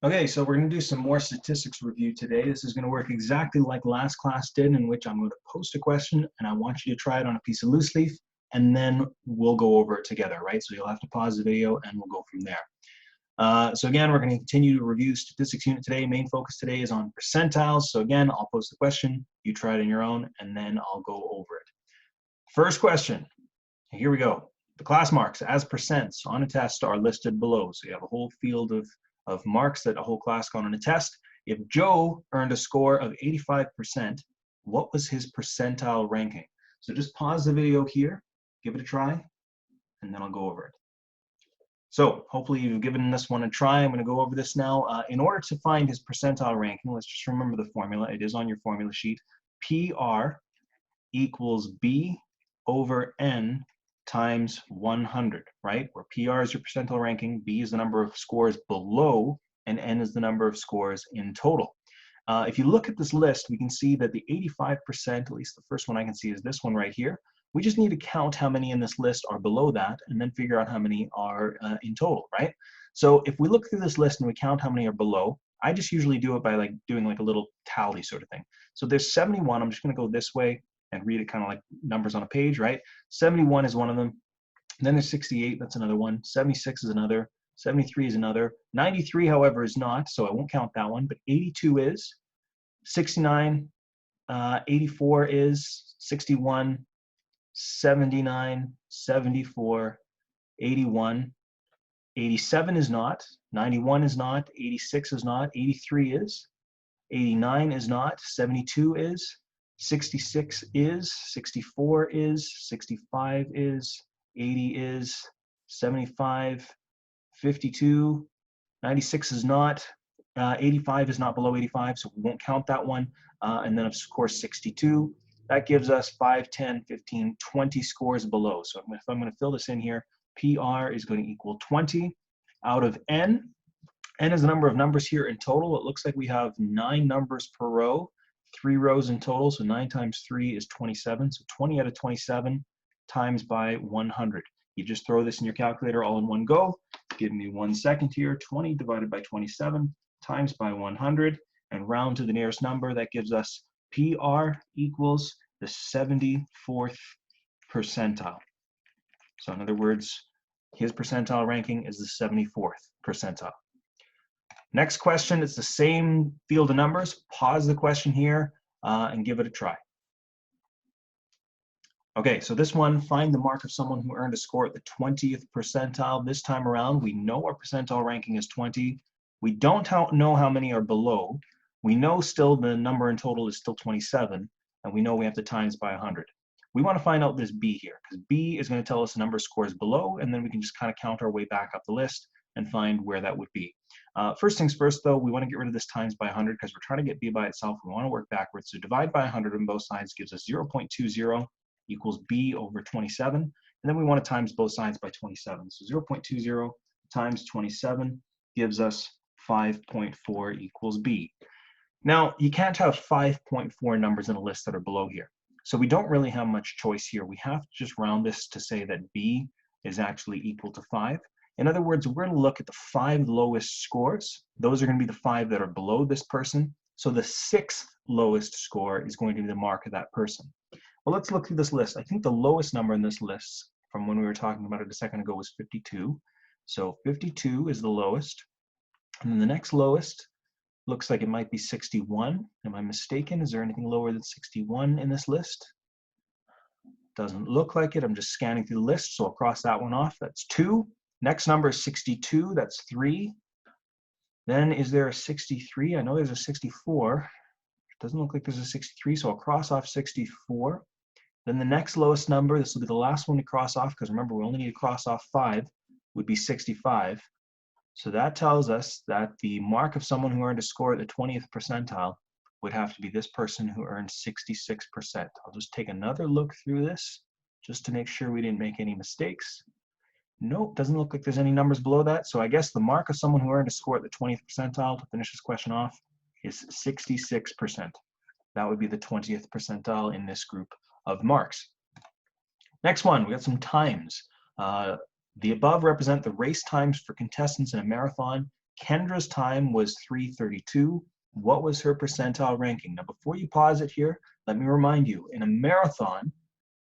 Okay, so we're going to do some more statistics review today. This is going to work exactly like last class did, in which I'm going to post a question and I want you to try it on a piece of loose leaf, and then we'll go over it together, right? So you'll have to pause the video and we'll go from there. So again, we're going to continue to review the statistics unit today. Main focus today is on percentiles. So again, I'll post the question, you try it on your own, and then I'll go over it. First question, here we go. The class marks as percents on a test are listed below. So you have a whole field of marks that a whole class got on a test. If Joe earned a score of 85%, what was his percentile ranking? So just pause the video here, give it a try, and then I'll go over it. So hopefully you've given this one a try. I'm going to go over this now. In order to find his percentile ranking, let's just remember the formula. It is on your formula sheet. PR equals B over N times 100, right? Where PR is your percentile ranking, B is the number of scores below, and N is the number of scores in total. If you look at this list, we can see that the 85%, at least the first one I can see is this one right here. We just need to count how many in this list are below that and then figure out how many are in total, right? So if we look through this list and we count how many are below, I just usually do it by doing a little tally sort of thing. So there's 71, I'm just gonna go this way and read it kind of like numbers on a page, right? 71 is one of them. Then there's 68, that's another one. 76 is another. 73 is another. 93, however, is not, so I won't count that one, but 82 is. 69, 84 is. 61, 79, 74, 81. 87 is not. 91 is not. 86 is not. 83 is. 89 is not. 72 is. 66 is, 64 is, 65 is, 80 is, 75, 52, 96 is not, 85 is not below 85, so we won't count that one. And then of course 62, that gives us 5, 10, 15, 20 scores below. So if I'm going to fill this in here, PR is going to equal 20 out of N. N is the number of numbers here in total. It looks like we have 9 numbers per row. 3 rows in total, so 9 times 3 is 27. So 20 out of 27 times by 100. You just throw this in your calculator all in one go. Give me 1 second here. 20 divided by 27 times by 100, and round to the nearest number. That gives us PR equals the 74th percentile. So in other words, his percentile ranking is the 74th percentile. Next question, it's the same field of numbers. Pause the question here and give it a try. Okay, so this one, find the mark of someone who earned a score at the 20th percentile. This time around, we know our percentile ranking is 20. We don't know how many are below. We know still the number in total is still 27, and we know we have to times by 100. We want to find out this B here, because B is going to tell us the number of scores below, and then we can just kind of count our way back up the list and find where that would be. First things first, though, we want to get rid of this times by 100 because we're trying to get B by itself. We want to work backwards. So divide by 100 on both sides gives us 0.20 equals B over 27. And then we want to times both sides by 27. So 0.20 times 27 gives us 5.4 equals B. Now, you can't have 5.4 numbers in a list that are below here. So we don't really have much choice here. We have to just round this to say that B is actually equal to 5. In other words, we're going to look at the 5 lowest scores. Those are going to be the 5 that are below this person. So the 6th lowest score is going to be the mark of that person. Well, let's look through this list. I think the lowest number in this list from when we were talking about it a second ago was 52. So 52 is the lowest. And then the next lowest looks like it might be 61. Am I mistaken? Is there anything lower than 61 in this list? Doesn't look like it. I'm just scanning through the list, so I'll cross that one off. That's 2. Next number is 62, that's 3. Then is there a 63? I know there's a 64. Doesn't look like there's a 63, so I'll cross off 64. Then the next lowest number, this will be the last one to cross off, because remember, we only need to cross off 5, would be 65. So that tells us that the mark of someone who earned a score at the 20th percentile would have to be this person who earned 66%. I'll just take another look through this, just to make sure we didn't make any mistakes. Nope, doesn't look like there's any numbers below that. So I guess the mark of someone who earned a score at the 20th percentile, to finish this question off, is 66%. That would be the 20th percentile in this group of marks. Next one, we got some times. The above represent the race times for contestants in a marathon Kendra's time was 3:32. What was her percentile ranking? Now, before you pause it here, let me remind you, in a marathon,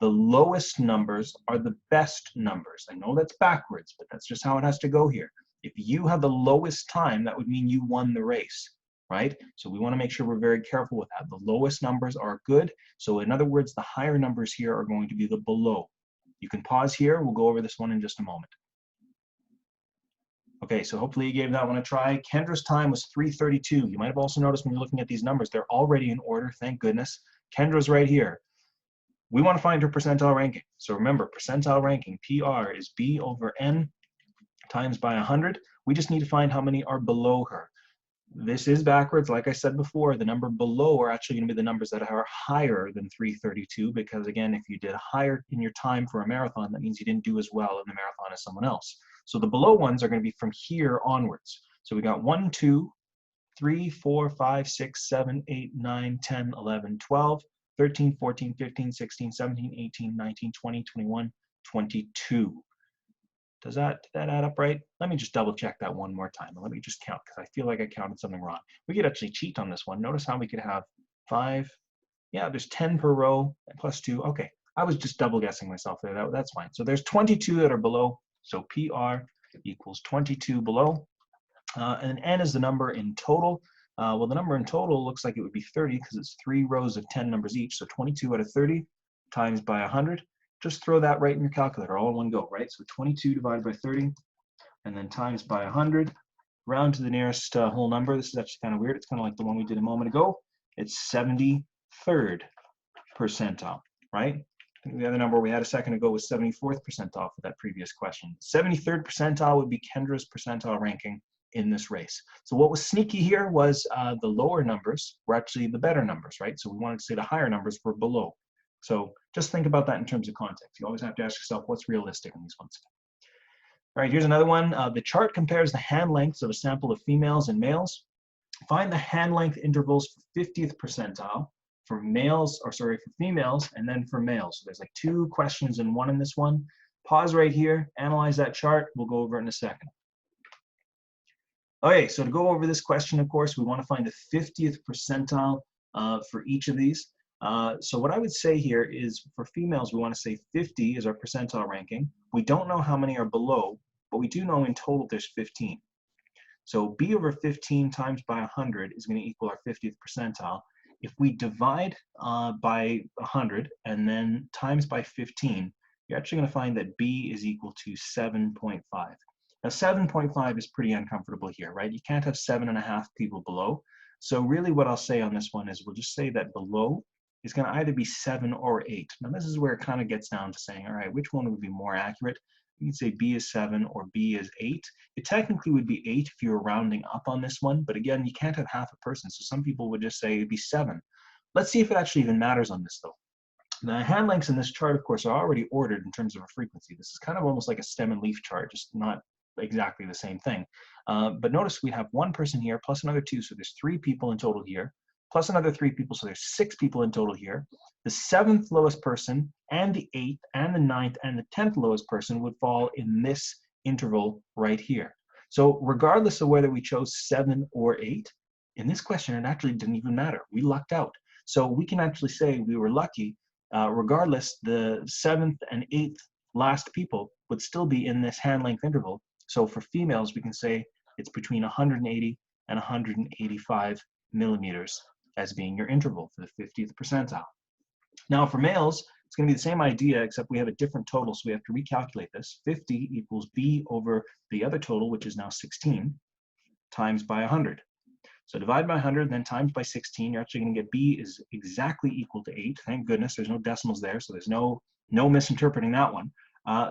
the lowest numbers are the best numbers. I know that's backwards, but that's just how it has to go here. If you have the lowest time, that would mean you won the race, right? So we want to make sure we're very careful with that. The lowest numbers are good. So in other words, the higher numbers here are going to be the below. You can pause here. We'll go over this one in just a moment. Okay, so hopefully you gave that one a try. Kendra's time was 3:32. You might have also noticed when you're looking at these numbers, they're already in order, thank goodness. Kendra's right here. We want to find her percentile ranking. So remember, percentile ranking, PR, is B over N times by 100. We just need to find how many are below her. This is backwards. Like I said before, the number below are actually going to be the numbers that are higher than 3:32, because again, if you did higher in your time for a marathon, that means you didn't do as well in the marathon as someone else. So the below ones are going to be from here onwards. So we got 1, 2, 3, 4, 5, 6, 7, 8, 9, 10, 11, 12, 13, 14, 15, 16, 17, 18, 19, 20, 21, 22. Does that add up right? Let me just double check that one more time. Let me just count, because I feel like I counted something wrong. We could actually cheat on this one. Notice how we could have 5. Yeah, there's 10 per row plus 2. Okay, I was just double guessing myself there. That's fine. So there's 22 that are below. So PR equals 22 below. And N is the number in total. Well, the number in total looks like it would be 30, because it's 3 rows of 10 numbers each. So 22 out of 30 times by 100. Just throw that right in your calculator, all in one go, right? So 22 divided by 30, and then times by 100. Round to the nearest whole number. This is actually kind of weird. It's kind of like the one we did a moment ago. It's 73rd percentile, right? I think the other number we had a second ago was 74th percentile for that previous question. 73rd percentile would be Kendra's percentile ranking in this race. So what was sneaky here was the lower numbers were actually the better numbers, right? So we wanted to say the higher numbers were below. So just think about that in terms of context. You always have to ask yourself what's realistic in these ones. All right, here's another one. The chart compares the hand lengths of a sample of females and males. Find the hand length intervals for 50th percentile for males, or sorry, for females, and then for males. So there's like 2 questions in one in this one. Pause right here, analyze that chart. We'll go over it in a second. Okay, so to go over this question, of course, we want to find the 50th percentile for each of these. So what I would say here is for females, we want to say 50 is our percentile ranking. We don't know how many are below, but we do know in total there's 15. So B over 15 times by 100 is going to equal our 50th percentile. If we divide by 100 and then times by 15, you're actually going to find that B is equal to 7.5. Now 7.5 is pretty uncomfortable here, right? You can't have 7.5 people below. So really what I'll say on this one is we'll just say that below is going to either be 7 or 8. Now this is where it kind of gets down to saying, all right, which one would be more accurate? You can say B is 7 or B is 8. It technically would be 8 if you were rounding up on this one, but again, you can't have half a person, so some people would just say it'd be 7. Let's see if it actually even matters on this though. The hand lengths in this chart, of course, are already ordered in terms of a frequency. This is kind of almost like a stem and leaf chart, just not exactly the same thing. But notice we have 1 person here plus another 2, so there's 3 people in total here, plus another 3 people, so there's 6 people in total here. The 7th lowest person and the 8th and the 9th and the 10th lowest person would fall in this interval right here. So regardless of whether we chose 7 or 8, in this question it actually didn't even matter. We lucked out. So we can actually say we were lucky. Regardless, the 7th and 8th last people would still be in this hand length interval. So for females, we can say it's between 180 and 185 millimeters as being your interval for the 50th percentile. Now for males, it's going to be the same idea, except we have a different total, so we have to recalculate this. 50 equals B over the other total, which is now 16, times by 100. So divide by 100, then times by 16, you're actually going to get B is exactly equal to 8. Thank goodness, there's no decimals there, so there's no misinterpreting that one.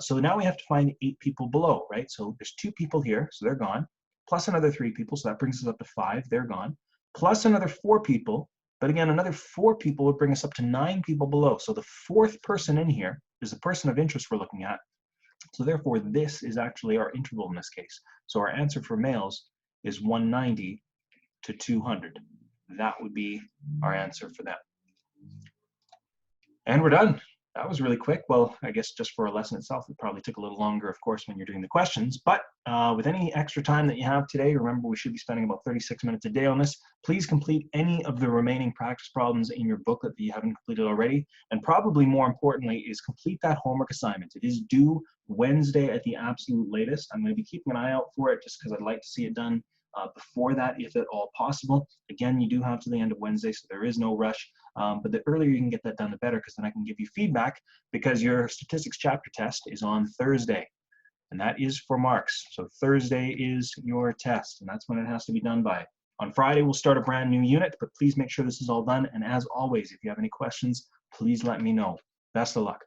So now we have to find 8 people below, right? So there's 2 people here, so they're gone, plus another 3 people, so that brings us up to 5, they're gone, plus another 4 people, but again, another 4 people would bring us up to 9 people below. So the 4th person in here is the person of interest we're looking at. So therefore, this is actually our interval in this case. So our answer for males is 190 to 200. That would be our answer for that. And we're done. That was really quick. Well, I guess just for a lesson itself, it probably took a little longer, of course, when you're doing the questions. But with any extra time that you have today, remember we should be spending about 36 minutes a day on this. Please complete any of the remaining practice problems in your booklet that you haven't completed already. And probably more importantly is complete that homework assignment. It is due Wednesday at the absolute latest. I'm going to be keeping an eye out for it just because I'd like to see it done before that, if at all possible. Again, you do have to the end of Wednesday, so there is no rush. But the earlier you can get that done, the better, because then I can give you feedback, because your statistics chapter test is on Thursday, and that is for marks. So Thursday is your test, and that's when it has to be done by. On Friday, we'll start a brand new unit, but please make sure this is all done. And as always, if you have any questions, please let me know. Best of luck.